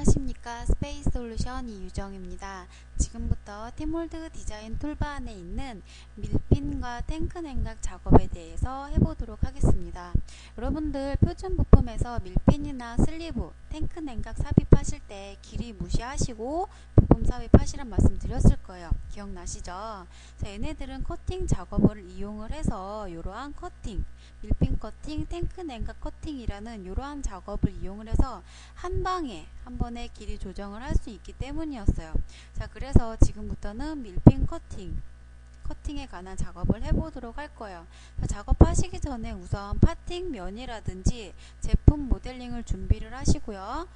안녕하십니까. 스페이스 솔루션 이유정입니다. 지금부터 팀몰드 디자인 툴바 안에 있는 밀핀과 탱크 냉각 작업에 대해서 해보도록 하겠습니다. 여러분들 표준 부품에서 밀핀이나 슬리브, 탱크 냉각 삽입하실 때 길이 무시하시고 부품 삽입하시란 말씀 드렸을 거예요. 기억나시죠? 자, 얘네들은 커팅 작업을 이용을 해서 이러한 커팅, 밀핀 커팅, 탱크 냉각 커팅이라는 이러한 작업을 이용을 해서 한 번에 길이 조정을 할 수 있기 때문이었어요. 자, 그래서 지금부터는 밀핀 커팅에 관한 작업을 해보도록 할 거예요. 자, 작업하시기 전에 우선 파팅 면이라든지 제품 모델링을 준비를 하시고요.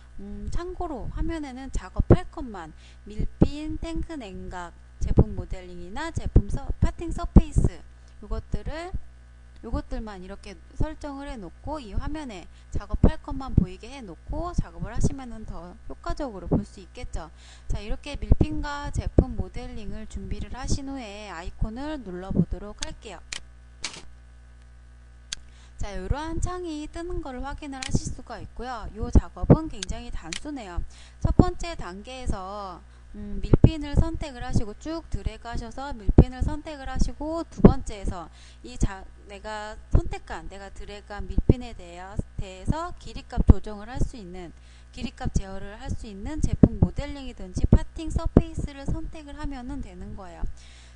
참고로 화면에는 작업할 것만 밀핀, 탱크 냉각, 제품 모델링이나 제품 파팅 서페이스 요것들만 이렇게 설정을 해 놓고 이 화면에 작업할 것만 보이게 해 놓고 작업을 하시면 더 효과적으로 볼 수 있겠죠. 자, 이렇게 밀핀과 제품 모델링을 준비를 하신 후에 아이콘을 눌러 보도록 할게요. 자, 이러한 창이 뜨는 것을 확인을 하실 수가 있고요. 이 작업은 굉장히 단순해요. 첫 번째 단계에서 밀핀을 선택을 하시고 쭉 드래그 하셔서 밀핀을 선택을 하시고, 두 번째에서 내가 드래그한 밀핀에 대해서 길이값 조정을 할 수 있는, 길이값 제어를 할 수 있는 제품 모델링이든지 파팅 서페이스를 선택을 하면 되는 거예요.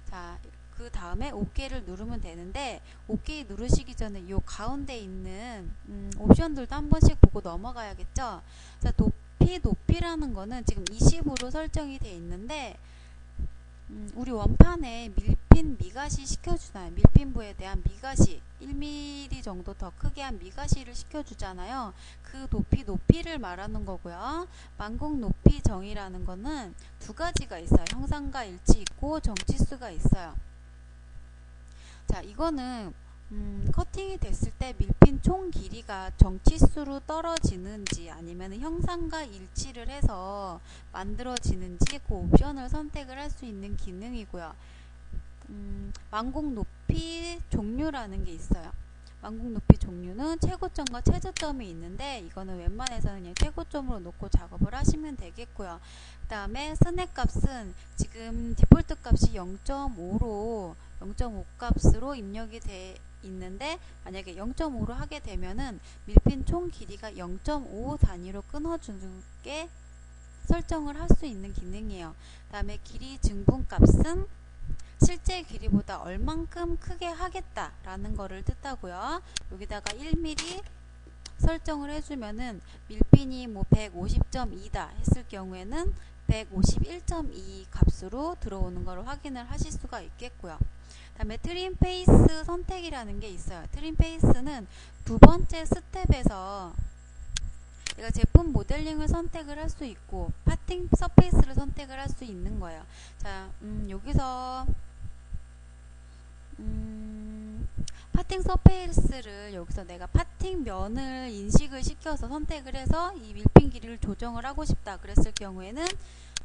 자, 그 다음에 OK를 누르면 되는데, OK 누르시기 전에 이 가운데 있는 옵션들도 한 번씩 보고 넘어가야겠죠. 자, 높이라는 거는 지금 20으로 설정이 되어 있는데, 우리 원판에 밀핀 미가시 시켜주나요? 밀핀부에 대한 미가시 1mm 정도 더 크게 한 미가시를 시켜주잖아요. 그 높이를 말하는 거고요. 만공 높이 정의라는 거는 두 가지가 있어요. 형상과 일치 있고 정치수가 있어요. 자, 이거는 커팅이 됐을 때 밀핀 총 길이가 정치수로 떨어지는지 아니면 형상과 일치를 해서 만들어지는지 그 옵션을 선택을 할 수 있는 기능이고요. 완공 높이 종류라는 게 있어요. 완공 높이 종류는 최고점과 최저점이 있는데, 이거는 웬만해서는 그냥 최고점으로 놓고 작업을 하시면 되겠고요. 그 다음에 스냅 값은 지금 디폴트 값이 0.5 값으로 입력이 돼 있는데, 만약에 0.5로 하게 되면은 밀핀 총 길이가 0.5 단위로 끊어주게 설정을 할 수 있는 기능이에요. 그 다음에 길이 증분 값은 실제 길이보다 얼만큼 크게 하겠다라는 거를 뜻하고요. 여기다가 1mm 설정을 해주면은 밀핀이 뭐 150.2다 했을 경우에는 151.2 값으로 들어오는 걸 확인을 하실 수가 있겠고요. 그 다음에 트림 페이스 선택이라는 게 있어요. 트림 페이스는 두 번째 스텝에서 내가 제품 모델링을 선택을 할 수 있고 파팅 서페이스를 선택을 할 수 있는 거예요. 자, 여기서 파팅 서페이스를 여기서 내가 파팅 면을 인식을 시켜서 선택을 해서 이 밀핀 길이를 조정을 하고 싶다 그랬을 경우에는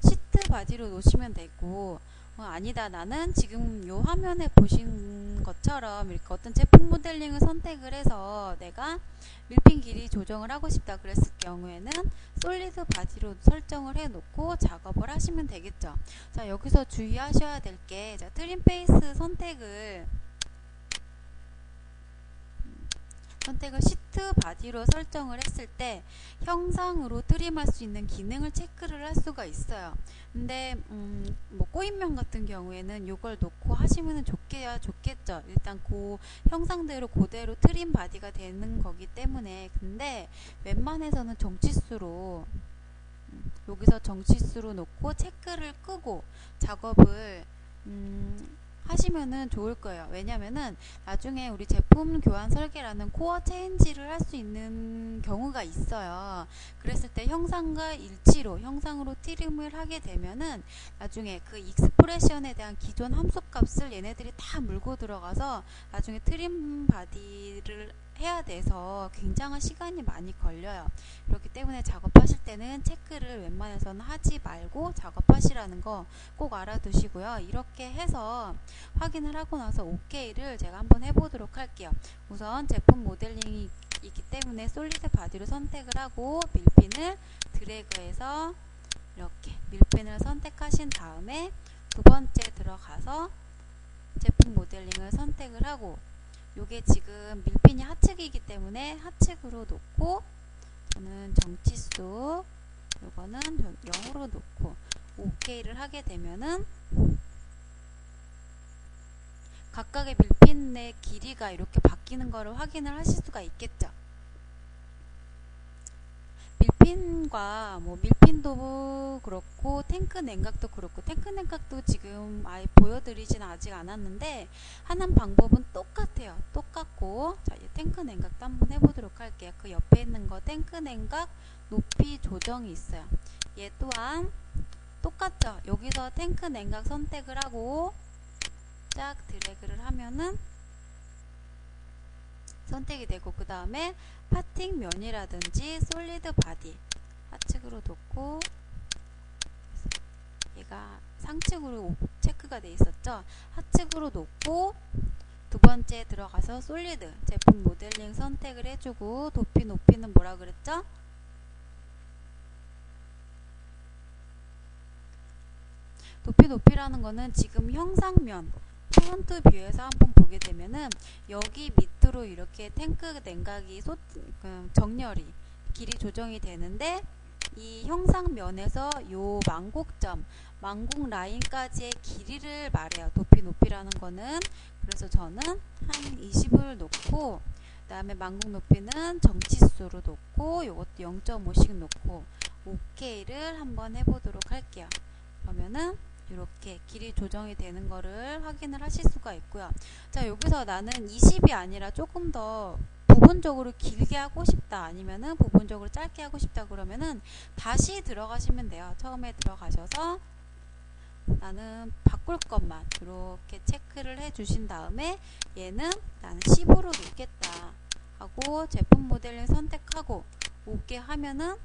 시트 바디로 놓으시면 되고, 아니다, 나는 지금 요 화면에 보신 것처럼 이렇게 어떤 제품 모델링을 선택을 해서 내가 밀핀 길이 조정을 하고 싶다 그랬을 경우에는 솔리드 바디로 설정을 해 놓고 작업을 하시면 되겠죠. 자, 여기서 주의하셔야 될 게, 자, 트림 페이스 선택을 시트 바디로 설정을 했을 때 형상으로 트림할 수 있는 기능을 체크를 할 수가 있어요. 근데 뭐 꼬인면 같은 경우에는 이걸 놓고 하시면 좋겠죠. 일단 그 형상대로 그대로 트림 바디가 되는 거기 때문에. 근데 웬만해서는 정치수로 여기서 정치수로 놓고 체크를 끄고 작업을 하시면은 좋을 거예요. 왜냐면은 나중에 우리 제품 교환 설계라는 코어 체인지를 할 수 있는 경우가 있어요. 그랬을 때 형상으로 트림을 하게 되면은 나중에 그 익스프레션에 대한 기존 함수 값을 얘네들이 다 물고 들어가서 나중에 트림 바디를 해야 돼서 굉장한 시간이 많이 걸려요. 그렇기 때문에 작업하실 때는 체크를 웬만해서는 하지 말고 작업하시라는 거 꼭 알아두시고요. 이렇게 해서 확인을 하고 나서 OK를 제가 한번 해보도록 할게요. 우선 제품 모델링이 있기 때문에 솔리드 바디로 선택을 하고 밀핀을 드래그해서 이렇게 밀핀을 선택하신 다음에 두 번째 들어가서 제품 모델링을 선택을 하고, 요게 지금 밀핀이 하측이기 때문에 하측으로 놓고, 저는 정치수 요거는 0으로 놓고 OK를 하게 되면은 각각의 밀핀의 길이가 이렇게 바뀌는 거를 확인을 하실 수가 있겠죠. 밀핀과 밀핀도 그렇고 탱크 냉각도 그렇고, 탱크 냉각도 지금 아예 보여드리진 아직 않았는데 하는 방법은 똑같아요. 똑같고, 자, 이 탱크 냉각도 한번 해보도록 할게요. 그 옆에 있는 거 탱크 냉각 높이 조정이 있어요. 얘 또한 똑같죠. 여기서 탱크 냉각 선택을 하고 쫙 드래그를 하면은 선택이 되고, 그 다음에 파팅 면이라든지 솔리드 바디 하측으로 놓고, 얘가 상측으로 체크가 돼 있었죠. 하측으로 놓고 두 번째 들어가서 솔리드 제품 모델링 선택을 해주고, 도피 높이는 뭐라 그랬죠? 도피 높이라는 거는 지금 형상면 프론트 뷰에서 한번 보게 되면은 여기 밑으로 이렇게 탱크 냉각이 정렬이 길이 조정이 되는데, 이 형상면에서 요 망곡점, 망곡 라인까지의 길이를 말해요. 도피 높이라는 거는. 그래서 저는 한 20을 놓고, 그 다음에 망곡 높이는 정치수로 놓고, 요것도 0.5씩 놓고 OK를 한번 해보도록 할게요. 그러면은 이렇게 길이 조정이 되는 거를 확인을 하실 수가 있고요. 자, 여기서 나는 20이 아니라 조금 더 부분적으로 길게 하고 싶다, 아니면은 부분적으로 짧게 하고 싶다, 그러면은 다시 들어가시면 돼요. 처음에 들어가셔서 나는 바꿀 것만 이렇게 체크를 해 주신 다음에, 얘는 나는 15로 놓겠다 하고 제품 모델을 선택하고 OK 하면은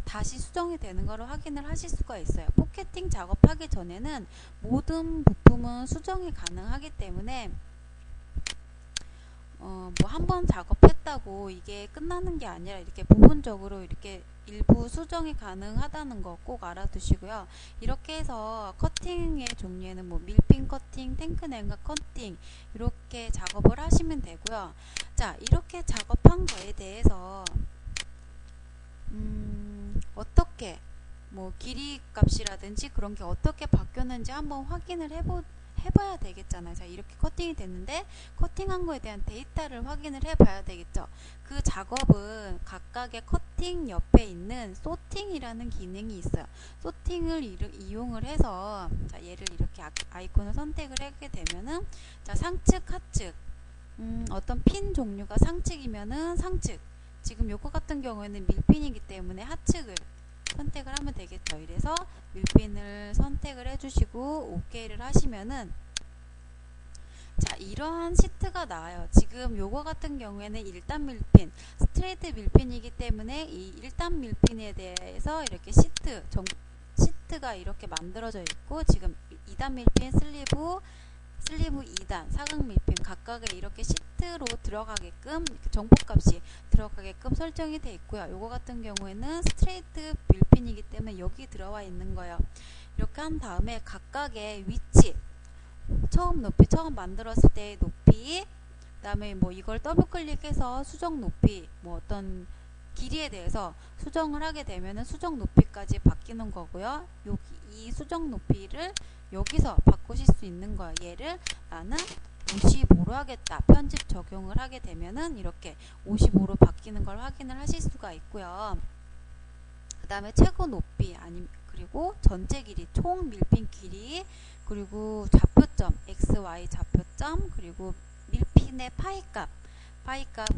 다시 수정이 되는 거를 확인을 하실 수가 있어요. 포켓팅 작업하기 전에는 모든 부품은 수정이 가능하기 때문에 한번 작업했다고 이게 끝나는 게 아니라 이렇게 부분적으로 이렇게 일부 수정이 가능하다는 거 꼭 알아두시고요. 이렇게 해서 커팅의 종류에는 밀핀 커팅, 탱크 냉각 커팅 이렇게 작업을 하시면 되고요. 자, 이렇게 작업한 거에 대해서 어떻게 길이 값이라든지 그런 게 어떻게 바뀌었는지 한번 확인을 해봐야 되겠잖아요. 자, 이렇게 커팅이 됐는데 커팅한 거에 대한 데이터를 확인을 해봐야 되겠죠. 그 작업은 각각의 커팅 옆에 있는 소팅이라는 기능이 있어요. 소팅을 이용을 해서, 자, 얘를 이렇게 아이콘을 선택을 하게 되면은, 자, 상측, 하측, 어떤 핀 종류가 상측이면은 상측, 지금 요거 같은 경우에는 밀핀이기 때문에 하측을 선택을 하면 되겠죠. 이래서 밀핀을 선택을 해주시고 OK를 하시면은, 자, 이러한 시트가 나와요. 지금 요거 같은 경우에는 1단 밀핀, 스트레이트 밀핀이기 때문에 이 1단 밀핀에 대해서 이렇게 시트가 이렇게 만들어져 있고, 지금 2단 밀핀, 슬리브 2단, 사각 밀핀 각각의 이렇게 시트로 들어가게끔, 정보값이 들어가게끔 설정이 되어 있고요. 요거 같은 경우에는 스트레이트 밀핀이기 때문에 여기 들어와 있는 거예요. 이렇게 한 다음에 각각의 위치, 처음 높이, 처음 만들었을 때의 높이, 그 다음에 이걸 더블 클릭해서 수정 높이, 어떤 길이에 대해서 수정을 하게 되면은 수정 높이까지 바뀌는 거고요. 이 수정 높이를 여기서 바꾸실 수 있는 거예요. 얘를 나는 55로 하겠다. 편집 적용을 하게 되면은 이렇게 55로 바뀌는 걸 확인을 하실 수가 있고요. 그 다음에 최고 높이, 그리고 전체 길이, 총 밀핀 길이, 그리고 좌표점, XY 좌표점, 그리고 밀핀의 파이값,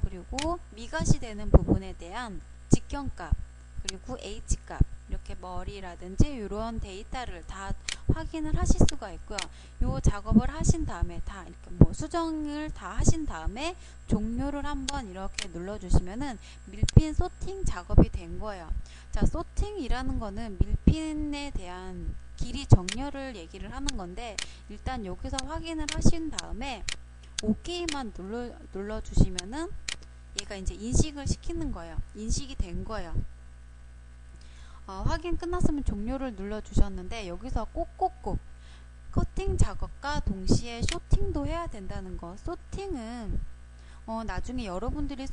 그리고 미가시 되는 부분에 대한 직경값, 그리고 H값, 이렇게 머리라든지 이런 데이터를 다 확인을 하실 수가 있고요. 요 작업을 하신 다음에 다 이렇게 수정을 다 하신 다음에 종료를 한번 이렇게 눌러주시면은 밀핀 소팅 작업이 된 거예요. 자, 소팅이라는 거는 밀핀에 대한 길이 정렬을 얘기를 하는 건데, 일단 여기서 확인을 하신 다음에 OK만 눌러주시면은 얘가 이제 인식을 시키는 거예요. 인식이 된 거예요. 확인 끝났으면 종료를 눌러 주셨는데 여기서 꼭꼭꼭 커팅 작업과 동시에 쇼팅도 해야 된다는 거. 쇼팅은 나중에 여러분들이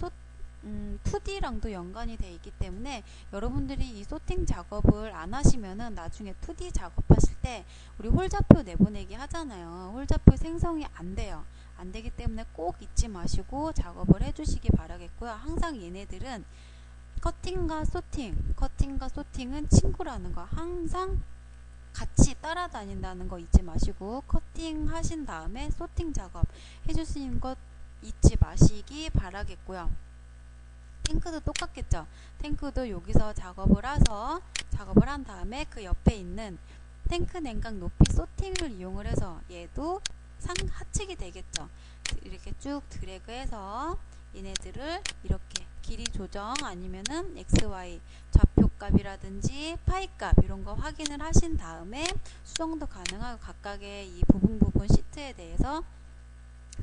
2D랑도 연관이 되어 있기 때문에 여러분들이 이 쇼팅 작업을 안 하시면은 나중에 2D 작업하실 때 우리 홀좌표 내보내기 하잖아요. 홀좌표 생성이 안 돼요. 안 되기 때문에 꼭 잊지 마시고 작업을 해주시기 바라겠고요. 항상 얘네들은 커팅과 쇼팅은 친구라는 거 항상 같이 따라다닌다는 거 잊지 마시고 커팅 하신 다음에 쇼팅 작업 해주시는 것 잊지 마시기 바라겠고요. 탱크도 똑같겠죠. 탱크도 여기서 작업을 한 다음에 그 옆에 있는 탱크 냉각 높이 쇼팅을 이용을 해서 얘도 하측이 되겠죠. 이렇게 쭉 드래그해서 얘네들을 이렇게 길이 조정 아니면은 XY 좌표값이라든지 파이값 이런 거 확인을 하신 다음에 수정도 가능하고 각각의 이 부분 시트에 대해서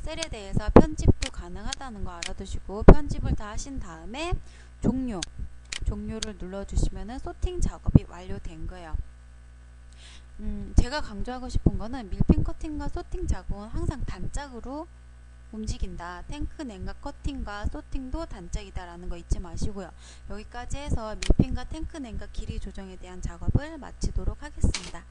셀에 대해서 편집도 가능하다는 거 알아두시고 편집을 다 하신 다음에 종료를 눌러주시면은 소팅 작업이 완료된 거예요. 제가 강조하고 싶은 거는 밀핀 커팅과 소팅 작업은 항상 단짝으로 움직인다. 탱크 냉각 커팅과 소팅도 단짝이다 라는 거 잊지 마시고요. 여기까지 해서 밀핀과 탱크 냉각 길이 조정에 대한 작업을 마치도록 하겠습니다.